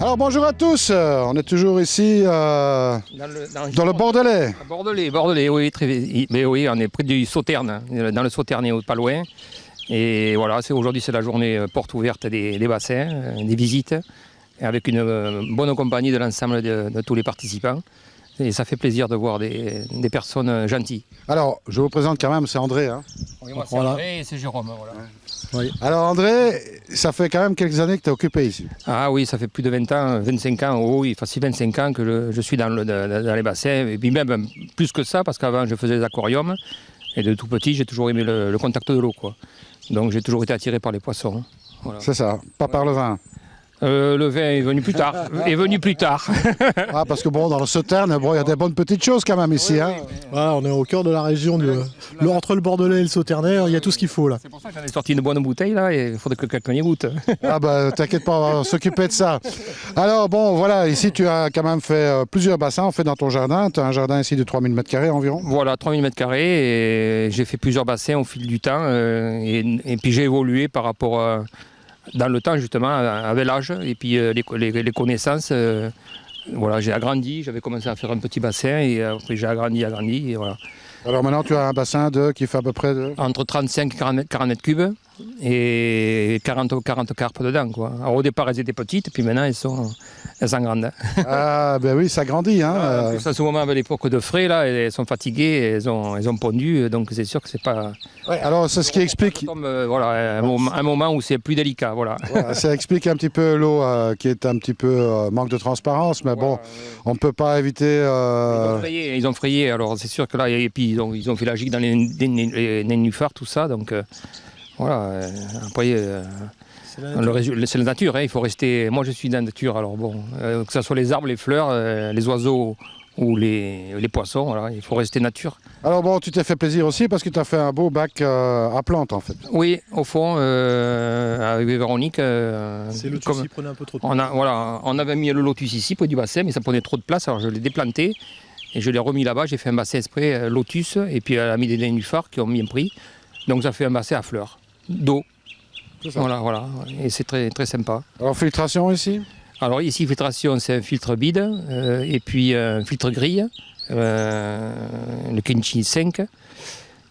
Alors bonjour à tous, on est toujours ici dans le Bordelais. Bordelais, oui, mais oui, on est près du Sauterne, dans le Sauterne, pas loin. Et voilà, aujourd'hui c'est la journée porte ouverte des bassins, des visites, avec une bonne compagnie de l'ensemble de tous les participants. Et ça fait plaisir de voir des personnes gentilles. Alors, je vous présente quand même, c'est André. Hein. Oui, moi c'est André et c'est Jérôme. Voilà. Oui. Alors André, ça fait quand même quelques années que tu es occupé ici. Ah oui, ça fait plus de 20 ans, 25 ans, oh oui, facile 25 ans que je suis dans les bassins. Et puis même plus que ça, parce qu'avant je faisais des aquariums. Et de tout petit, j'ai toujours aimé le contact de l'eau, quoi. Donc j'ai toujours été attiré par les poissons. Voilà. C'est ça, pas par le vin. Le vin est venu plus tard. Ah, parce que bon, dans le Sauterne, bon, il y a des bonnes petites choses quand même ici. Oui, hein. oui. Voilà, on est au cœur de la région, entre le Bordelais et le Sauternais, il y a tout ce qu'il faut là. C'est pour ça que j'en ai sorti une bonne bouteille là, et il faudrait que quelqu'un y goûte. Ah bah t'inquiète pas, on va s'occuper de ça. Alors bon, voilà, ici tu as quand même fait plusieurs bassins en fait dans ton jardin. Tu as un jardin ici de 3000 m² environ. Voilà, 3000 m², et j'ai fait plusieurs bassins au fil du temps, et puis j'ai évolué par rapport dans le temps justement, avec l'âge, et puis les connaissances. Voilà, j'ai agrandi, j'avais commencé à faire un petit bassin, et après j'ai agrandi, et voilà. Alors maintenant tu as un bassin qui fait à peu près de... Entre 35 et 40 mètres cubes, et 40 carpes dedans, quoi. Alors au départ elles étaient petites, puis maintenant elles sont grandes. Ah ben oui, ça grandit. Hein. Ça, ce moment avec l'époque de frais, là, elles sont fatiguées, elles ont pondu, donc c'est sûr que c'est pas... Ouais, alors c'est ce qui explique... Voilà, un moment où c'est plus délicat, voilà. Voilà, ça explique un petit peu l'eau qui est un petit peu manque de transparence, mais bon, on ne peut pas éviter... Ils ont frayé, alors c'est sûr que là, et puis ils ont fait la gigue dans les nénuphars, tout ça, donc voilà, après... c'est la nature, hein, il faut rester... Moi je suis dans la nature, alors bon, que ce soit les arbres, les fleurs, les oiseaux ou les poissons, voilà, il faut rester nature. Alors bon, tu t'es fait plaisir aussi parce que tu as fait un beau bac à plantes en fait. Oui, au fond, avec Véronique... C'est lotus qui prenait un peu trop de place. On avait mis le lotus ici, près du bassin, mais ça prenait trop de place, alors je l'ai déplanté et je l'ai remis là-bas. J'ai fait un bassin exprès lotus, et puis elle a mis des nénuphars qui ont bien pris. Donc ça fait un bassin à fleurs, d'eau. Voilà, et c'est très, très sympa. Alors filtration ici? Alors ici, filtration, c'est un filtre bide, et puis un filtre grille, le Kinchi 5.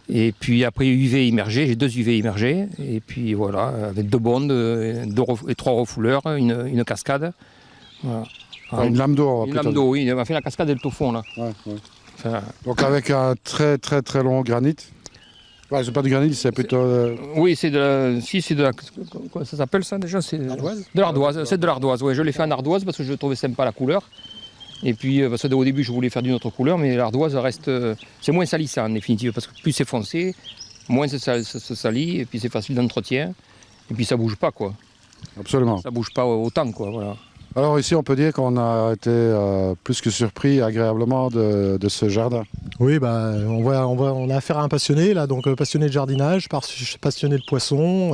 Et puis après UV immergé, j'ai 2 UV immergés, et puis voilà, avec 2 bondes, et 3 refouleurs, une cascade. Voilà. Une lame d'eau. Une lame d'eau, oui, on a fait la cascade est au fond là. Ouais. Enfin, donc avec un très très très long granit. Ouais, c'est pas du granit, c'est plutôt... Oui, c'est de la... Si, c'est de la... Comment ça s'appelle ça déjà? Ardoise. De l'ardoise, c'est de l'ardoise, oui. Je l'ai fait en ardoise parce que je trouvais sympa la couleur. Et puis, parce qu'au début, je voulais faire d'une autre couleur, mais l'ardoise reste... C'est moins salissant en définitive, parce que plus c'est foncé, moins ça salit, et puis c'est facile d'entretien. Et puis ça bouge pas, quoi. Absolument. Ça bouge pas autant, quoi, voilà. Alors ici, on peut dire qu'on a été plus que surpris agréablement de ce jardin. Oui, bah, on a affaire à un passionné, là, donc passionné de jardinage, passionné de poissons.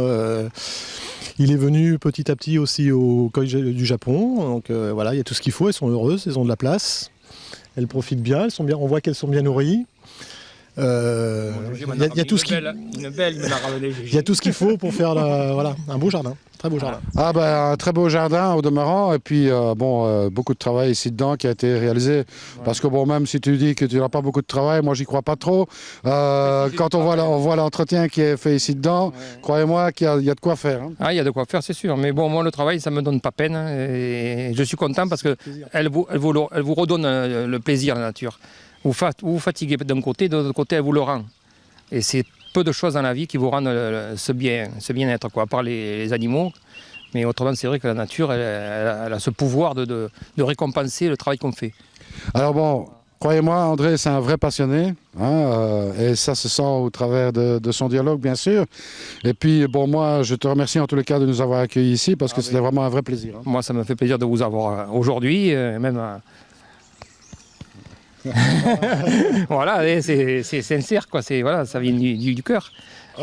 Il est venu petit à petit aussi au koi du Japon. Donc voilà, il y a tout ce qu'il faut, elles sont heureuses, elles ont de la place. Elles profitent bien, on voit qu'elles sont bien nourries. Il y a tout ce qu'il faut pour faire un beau jardin, très beau jardin. Ah ben un très beau jardin au demeurant, et puis beaucoup de travail ici dedans qui a été réalisé, parce que bon, même si tu dis que tu n'as pas beaucoup de travail, moi j'y crois pas trop. Quand on voit l'entretien qui est fait ici dedans, croyez-moi qu'il y a de quoi faire. Hein. Ah, il y a de quoi faire, c'est sûr, mais bon, moi le travail ça me donne pas peine, et je suis content parce que elle vous redonne le plaisir, la nature. Vous vous fatiguez d'un côté, de l'autre côté, elle vous le rend. Et c'est peu de choses dans la vie qui vous rendent ce bien-être, quoi, à part les animaux. Mais autrement, c'est vrai que la nature, elle a ce pouvoir de récompenser le travail qu'on fait. Alors bon, croyez-moi, André, c'est un vrai passionné, hein, et ça se sent au travers de son dialogue, bien sûr. Et puis, bon, moi, je te remercie en tous les cas de nous avoir accueillis ici, parce que c'était vraiment un vrai plaisir. Hein. Moi, ça me fait plaisir de vous avoir aujourd'hui, même... Voilà, c'est sincère, quoi. Voilà, ça vient du cœur.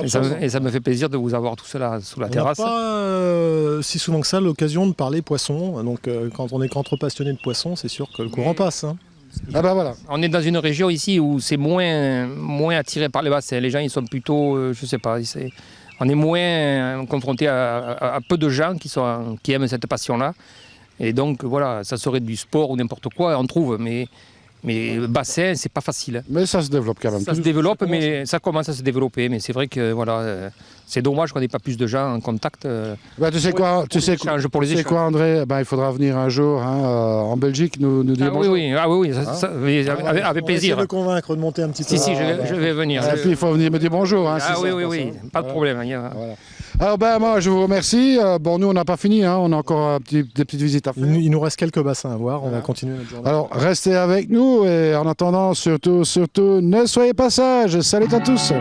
Et ça me fait plaisir de vous avoir tout cela sous la terrasse. On n'a pas si souvent que ça l'occasion de parler poisson. Donc quand on est qu'entre passionnés de poissons, c'est sûr que le courant passe. Hein. Ah ben voilà. On est dans une région ici où c'est moins attiré par les bassins. Les gens, ils sont plutôt, je sais pas, on est moins confronté à peu de gens qui aiment cette passion-là. Et donc voilà, ça serait du sport ou n'importe quoi, on trouve, mais bassin, c'est pas facile. Mais ça se développe quand même. Ça se développe, mais ça commence à se développer. Mais c'est vrai que voilà, c'est dommage qu'on n'ait pas plus de gens en contact. Tu sais quoi, Pour les échanges. quoi André, il faudra venir un jour en Belgique nous dire bonjour. Oui, avec plaisir. De le convaincre de monter un petit peu. Si, je vais venir. Et puis il faut venir me dire bonjour. Oui, pas de problème. Voilà. Alors moi je vous remercie. Nous on n'a pas fini, on a encore des petites visites à faire. Il nous reste quelques bassins à voir, on va continuer notre journée. Alors restez avec nous et en attendant surtout ne soyez pas sages. Salut à tous.